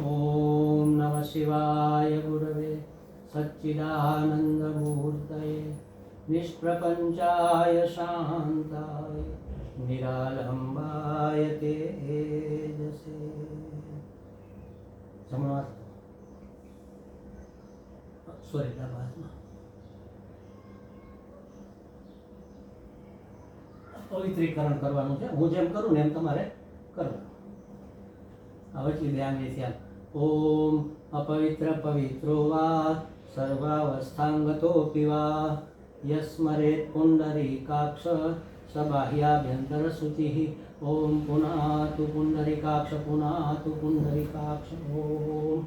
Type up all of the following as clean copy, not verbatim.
ओम नमः शिवाय गुरवे सच्चिदानन्दमूर्तये निष्प्रपञ्चाय शान्ताय निरालम्बाय तेजसे। पवित्रीकरण करवानुं छे। हूँ जेम करूँ ने एम तमारे करवानुं। अवचली दे आंगळीथी ओम अपवित्र पवित्रो वा सर्वावस्थांगतोऽपि वा यस्मरेत् पुंडरीकाक्ष स बाह्याभ्यन्तरशुचिः। ओम पुनातु पुंडरीकाक्ष पुनातु पुंडरीकाक्ष। ओम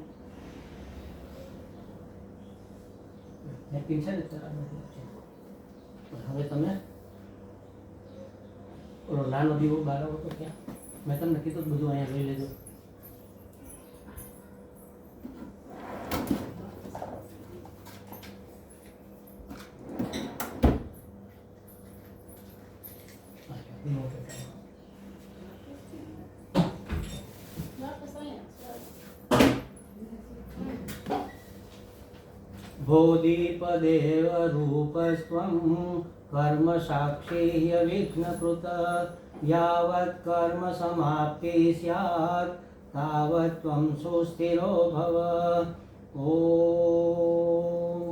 હેપી છે ને હવે તમે ઓલો નાનો દીવો બાળવો તો ક્યાં મેં તમને કીધું બધું અહીંયા લઈ લેજો. भोदीपदेव रूपस्त्वं कर्म साक्षी विघ्नकृत यावत् कर्म समाप्ति स्यात् तावत् त्वं सुस्थिरो भव। ओम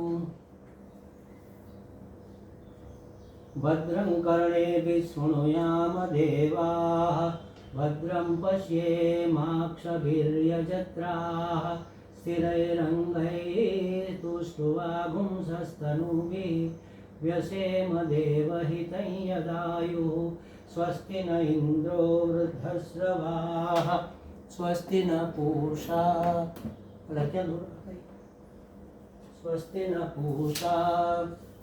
भद्रं कर्णेभिः शृणुयाम देवाः भद्रं पश्येमाक्षभिर्यजत्राः स्थिरैरङ्गैस्तुष्ट्वागुंसस्तनूभिः व्यसेम देवहितं यदायुः। स्वस्ति न इन्द्रो वृद्धश्रवाः स्वस्ति न पूषा स्वस्ति न पूषा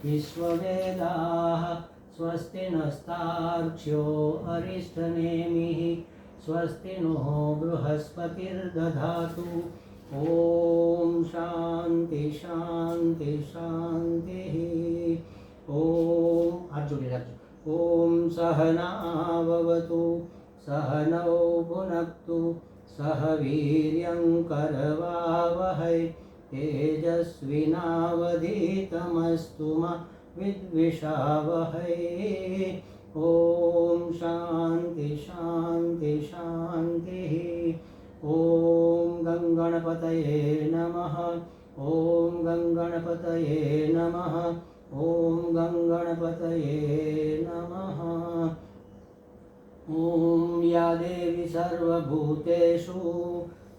विश्ववेदाः स्वस्ति नस्तार्क्ष्यो अरिष्टनेमिः स्वस्ति नो बृहस्पतिर्दधातु। ओम शांति शांति शांति। ओम हाथ जोड़ी रखो। ओम सहनाववतु सहनौ भुनक्तु सह वीर्यं करवावहै तेजस्विनावधीतमस्तु मा विद्विषावहै। ओम शांति शांति शांति। ओम गंगणपतये नमः। ओम गंगणपतये नमः। ओम गंगणपतये नमः। ओम या देवी सर्वभूतेषु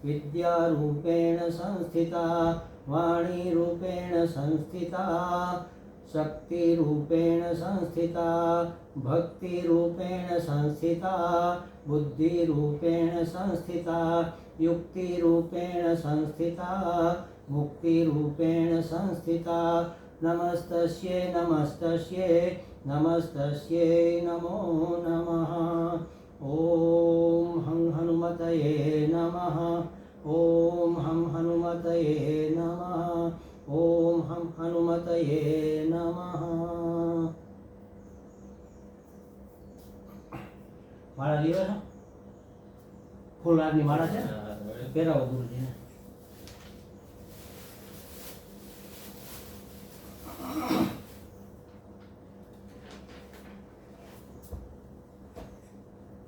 विद्यारूपेण संस्थिता वाणीरूपेण संस्थिता शक्तिरूपेण संस्थिता भक्तिरूपेण संस्थिता बुद्धिरूपेण संस्थिता युक्तिरूपेण संस्थिता मुक्तिरूपेण संस्थिता। नमस्तस्यै नमस्तस्यै नमस्तस्यै नमो नमः। ओम हं हनुमतये नमः। ओम हं हनुमतये नमः। ओम हं हनुमतये नमः। माळा लेवा छो फूलहाરની માળા છે પહેરાવો ગુરુજીને.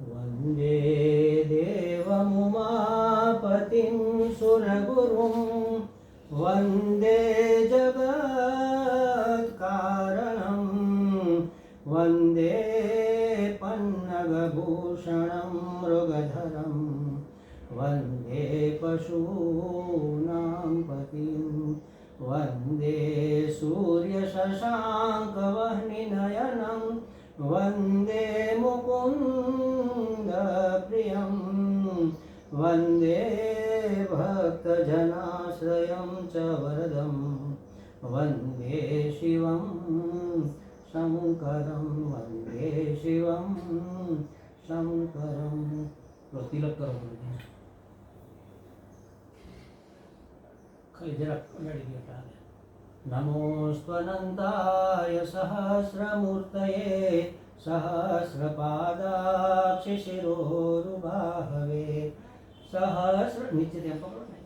वन्दे देवमुमापतिं सुरगुरुं वन्दे जगत्कारणं वन्दे पन्नगभूषणं मृगधरं वन्दे पशूनां पतिं वन्दे सूर्यशशाङ्कवह्निनयनं वन्दे मुकुन्दप्रियं वन्दे भक्तजनाश्रयं च वरदं वन्दे शिवं शङ्करं वन्दे शिवं शङ्करं। तिलक करो खाली जरा अडाड़ी दियो चाले। नमोऽस्त्वनन्ताय सहस्रमूर्तये सहस्रपादाक्षिशिरोरुबाहवे सहस्र नीचे पकड़ो नहीं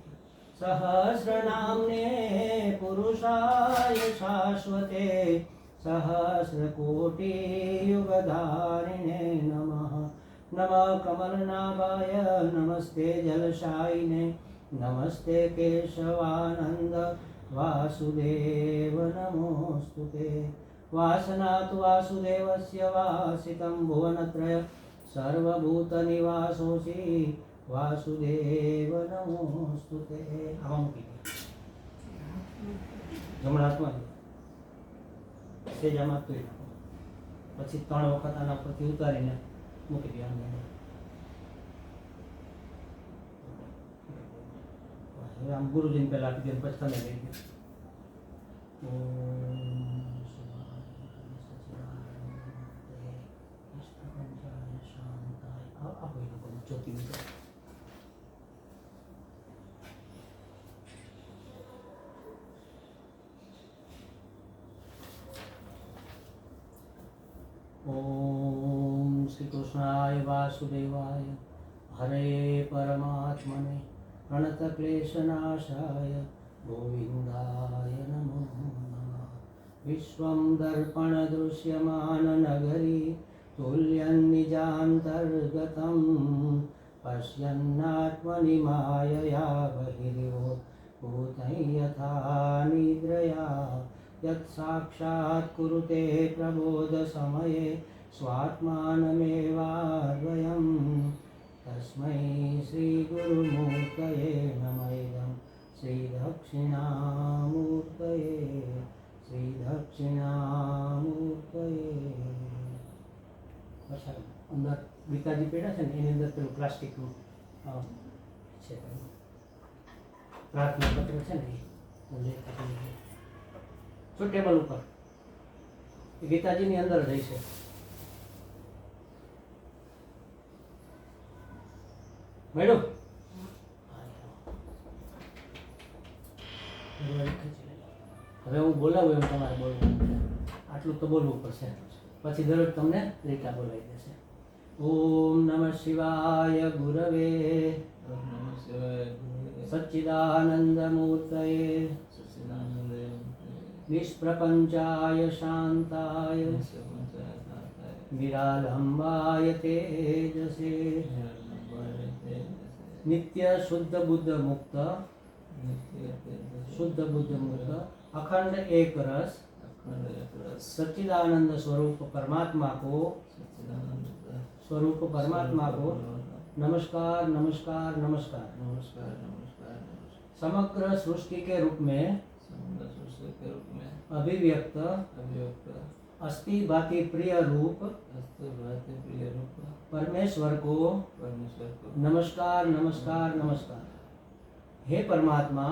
सहस्रनाम्ने पुरुषाय शाश्वते सहस्रकोटियुगधारिणे नमः। नमः कमलनाभाय नमस्ते जलशायिने नमस्ते केशवानंद वासुदेव नमोस्तुते। वासनात् वासुदेवस्य वासितं भुवनत्रय सर्वभूतनिवासोऽसि वासुदेव नमोस्तुते। આમાં મૂકી દે જમણા હાથમાં સેજ આમાં તોડી નાખો પછી 3 વખત આના પરથી ઉતારીને મૂકી દે આને। હવે આમ ગુરુજીને પહેલા આપી દે પછી તમે લઈ લો। ओम श्री कृष्णाय वासुदेवाय हरे परमात्मने प्रणतक्लेशनाशाय गोविंदाय नमो नमः। विश्वं दर्पण दृश्यमान नगरी तुल्यं निजान्तर्गतं पश्यन्नात्मनि मायया बहिर्यो भूतं यथा निद्रया यत्साक्षात् कुरुते प्रबोधसमये स्वात्मानमेवाद्वयं तस्मै श्रीगुरुमूर्तये नमः। इदं श्रीदक्षिणामूर्तये अच्छा अंदर गीताजी पेड़ा है एनी अंदर पेલું પ્લાસ્ટિકનું છે પ્રાર્થના પત્ર છે ને જો ટેબલ ઉપર ગીતાજીની અંદર જ છે। મેડમ હવે હું બોલાવું એમ તમારે બોલવું આટલું તો બોલવું પડશે પછી દરરોજ તમને રીટા બોલાવી દેશે। ઓમ નમઃ શિવાય ગુરવે સચ્ચિદાનંદ મૂર્તયે निष्प्रपंचाय शांताय निरालंबाय तेजसे नित्य शुद्ध बुद्ध मुक्त अखंड एक रस सच्चिदानंद स्वरूप परमात्मा को नमस्कार नमस्कार नमस्कार। समग्र सृष्टि के रूप में अभिव्यक्त अस्ति भाति प्रिय रूप परमेश्वर को नमस्कार नमस्कार नमस्कार। हे परमात्मा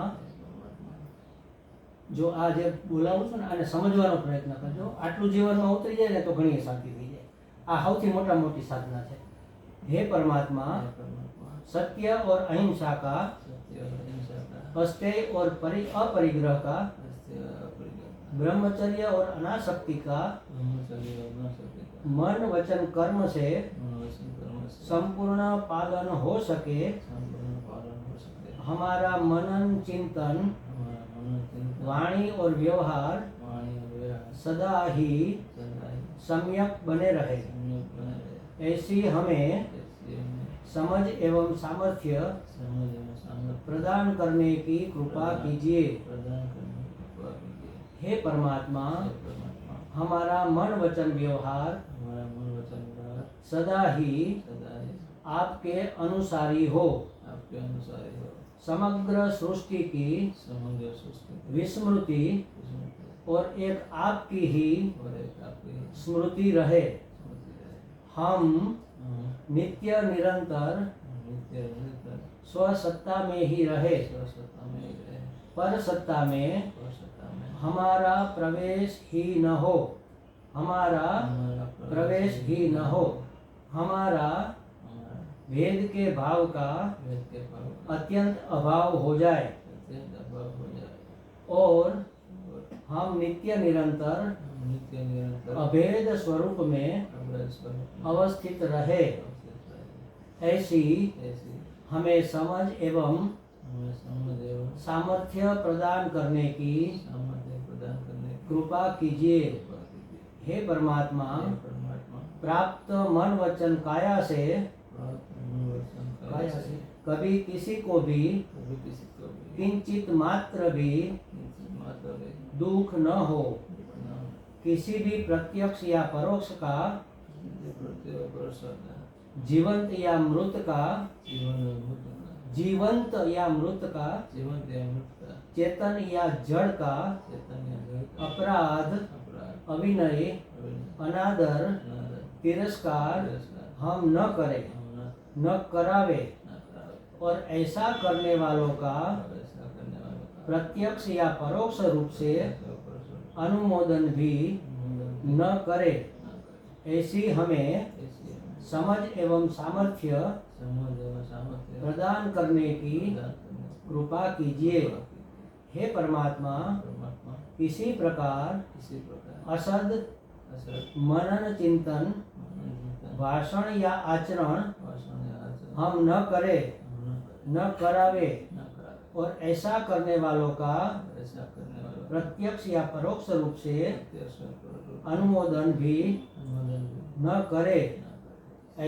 जो आज बोलावुं छुं ने आने समजવાનો प्रयत्न करजो। आटलू जीवनमां उतरी जाए ने तो घणी शांति थई जाए। आ सौथी मोटा मोटी साधना है। हे परमात्मा सत्य और अहिंसा का अस्तेय और अपरिग्रह का ब्रह्मचर्य और अनासक्ति का मन वचन कर्म से संपूर्ण पालन हो सके हमारा मनन चिंतन वाणी और व्यवहार सदा ही सम्यक बने रहे। ऐसी हमें समझ एवं सामर्थ्य प्रदान करने की कृपा कीजिए। हे परमात्मा हमारा मन वचन व्यवहार सदा ही आपके अनुसारी हो। समग्र सृष्टि की विस्मृति और एक आपकी ही स्मृति रहे। हम नित्य निरंतर स्वसत्ता में ही रहे। पर सत्ता में हमारा प्रवेश ही न हो। हमारा प्रवेश ही न हो। हमारा वेद के भाव का अत्यंत अभाव हो जाए और हम नित्य निरंतर अभेद स्वरूप में अवस्थित रहे। ऐसी हमें समझ एवं हमें समझ एवं सामर्थ्य प्रदान करने की सामर्थ्य प्रदान करने की कृपा कीजिए। कृपा कीजिए। हे परमात्मा, हे परमात्मा, प्राप्त मन वचन काया से प्राप्त मन वचन काया से कभी किसी को भी कभी किसी को भी किंचित मात्र भी किंचित मात्र भी दुख न हो। दुख न हो। किसी भी प्रत्यक्ष या परोक्ष का, प्रत्येक वर्ष का जीवंत या मृत का, जीवन में भूत का जीवंत या मृत का, जीवन या मृत का चेतन या जड़ का चेतन या जड़ का अपराध, अपराध अभिनय, अभिनय अनादर, अनादर तिरस्कार तिरस्कार हम न करें, हम न करावे। न करावे। और ऐसा करने वालों का और ऐसा करने वालों का प्रत्यक्ष या परोक्ष रूप से प्रत्यक्ष अनुमोदन भी अनुमोदन न करे। न करे। ऐसी हमें ऐसी हमें समझ एवं सामर्थ्य समझ एवं सामर्थ्य प्रदान करने की प्रदान करने की कृपा कीजिए। कृपा कीजिए। हे परमात्मा, परमात्मा, किसी प्रकार किसी प्रकार असद, असत मनन, चिंतन, मनन, भाषण या आचरण वासना या आचरण हम न करे, हम न करें, न करावे। न करावे। और ऐसा करने वालों का ऐसा करने वालों का प्रत्यक्ष या परोक्ष रूप से प्रत्यक्ष प्रत्यक्ष अनुमोदन भी अनुमोदन भी न करे। न करे।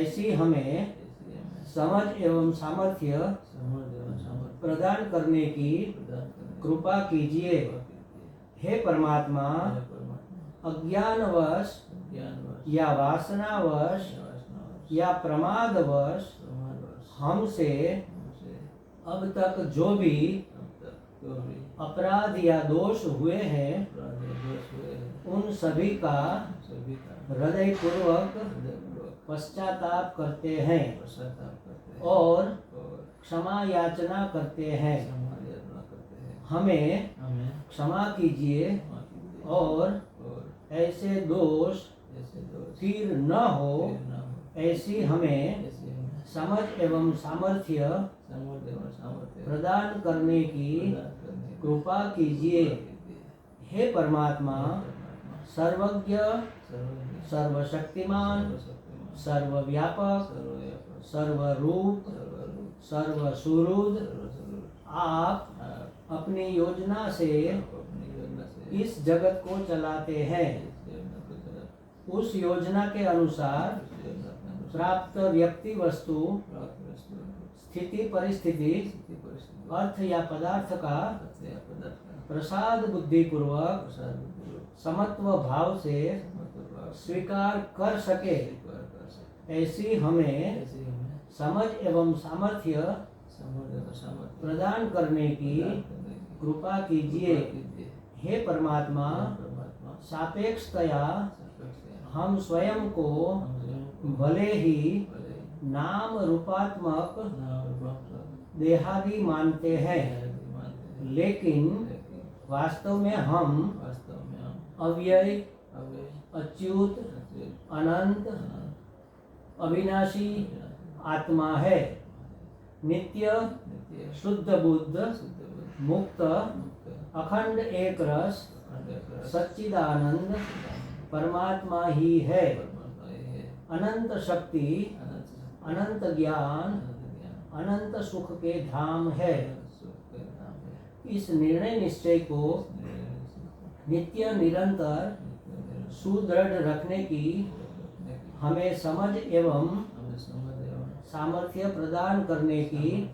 ऐसी हमें ऐसी हमें समझ एवं सामर्थ्य समझ एवं सामर्थ्य प्रदान करने की प्रदान करने की कृपा कीजिए। कृपा कीजिए। हे परमात्मा, हे परमात्मा, अज्ञानवश ज्ञानवश या वासनावश या वासनावश या प्रमादवश प्रमादवश हमसे हमसे अब तक जो भी अब तक जो भी अपराध या दोष हुए हैं, अपराध या दोष हुए हैं, उन सभी का सभी का हृदय पूर्वक हृदयपूर्वक पश्चाताप करते हैं पश्चाताप करते हैं और और क्षमा याचना करते हैं। क्षमा याचना करते हैं। हमें हमें क्षमा कीजिए क्षमा कीजिए। और ऐसे दोष फिर न हो। फिर न हो। ऐसी हमें ऐसे हमें समझ एवं सामर्थ्य समझ एवं सामर्थ्य प्रदान करने की प्रदान करने की कृपा कीजिए। कृपा कीजिए। हे परमात्मा, परमात्मा, सर्वज्ञ, सर्वज्ञ, सर्वशक्तिमान, सर्वशक्तिमान, सर्वव्यापक, सर्वव्यापक, सर्वरूप, सर्वरूप, सर्वसुहृद, सर्वसर्व, आप आप अपनी योजना से अपनी योजना से इस जगत को चलाते हैं। इस योजना को चलाते उस योजना के अनुसार हैं। उस योजना के अनुसार प्राप्त व्यक्ति, वस्तु, प्राप्त वस्तु, स्थिति, परिस्थिति, स्थिति, परिस्थिति, अर्थ या पदार्थ का अर्थ या पदार्थ का प्रसाद बुद्धि पूर्वक प्रसाद बुद्धिपूर्वक समत्व भाव से समत्व भाव से स्वीकार कर सके। स्वीकार कर सके। ऐसी हमें ऐसे हमें समझ एवं सामर्थ्य समझ एवं सामर्थ्य प्रदान करने की प्रदान करने की कृपा कीजिए। कृपा कीजिए। हे परमात्मा, परमात्मा, सापेक्षतया सापेक्ष हम स्वयं को हम स्वयं को भले ही भले नाम रूपात्मक नाम रूपात्मक देहादि मानते हैं, देहादि मानते हैं, लेकिन लेकिन वास्तव में हम वास्तव में हम अव्यय, अव्यय, अच्युत, अच्युत, अनंत, अनंत, अविनाशी अविनाशी, आत्मा है। नित्य, नित्य, शुद्ध बुद्ध, शुद्ध बुद्ध, मुक्त, मुक्त, अखंड एक रस, अखंड रस, सच्चिदानंद सच्चिदानंद, परमात्मा ही है। परमात्मा ही है। अनंत शक्ति, अनंत शक्ति, अनंत ज्ञान, अनंत ज्ञान, अनंत सुख के धाम है। अनंत सुख के नाम है। इस निर्णय निश्चय को नित्य निरंतर सुदृढ़ रखने की हमें समझ एवं हमें समझ एवं सामर्थ्य प्रदान करने की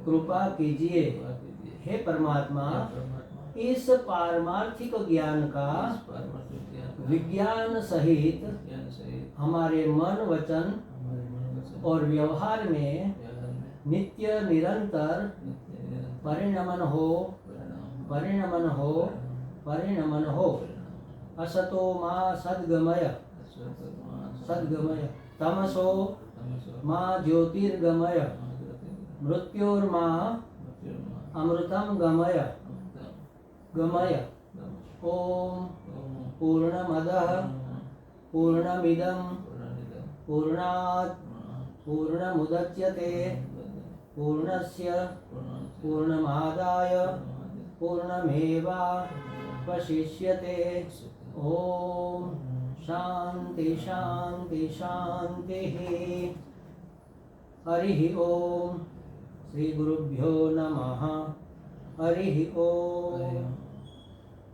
कृपा कीजिए। हे परमात्मा, परमात्मा, इस पारमार्थिक ज्ञान का इस पारमार्थिक ज्ञान का विज्ञान सहित ज्ञान सहित हमारे मन, वचन हमारे मन, वचन और व्यवहार में व्यवहार में नित्य निरंतर नित्य निरंतर परिणमन हो, परिणाम परिणमन हो, परिणमन हो। असतो मा सद्गमय, सद्गमय, तमसो मा ज्योतिर्गमय, मृत्योर्मा अमृतम गमय, गमय। ओम पूर्णमदः पूर्णमिदं पूर्णात् पूर्णमुदच्यते पूर्णस्य पूर्णमादाय पूर्णमेवावशिष्यते। ओम शांति शांति शांति। हरि ओम। શ્રી ગુરુભ્યો નમઃ. હરિ ઓમ.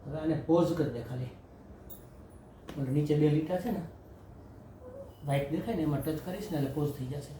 હવે આને પોઝ કરી દે ખાલી. ઓલી નીચે બે લીટા છે ને વ્હાઈટ દેખાય ને એમાં ટચ કરીશ ને એટલે પોઝ થઈ જશે.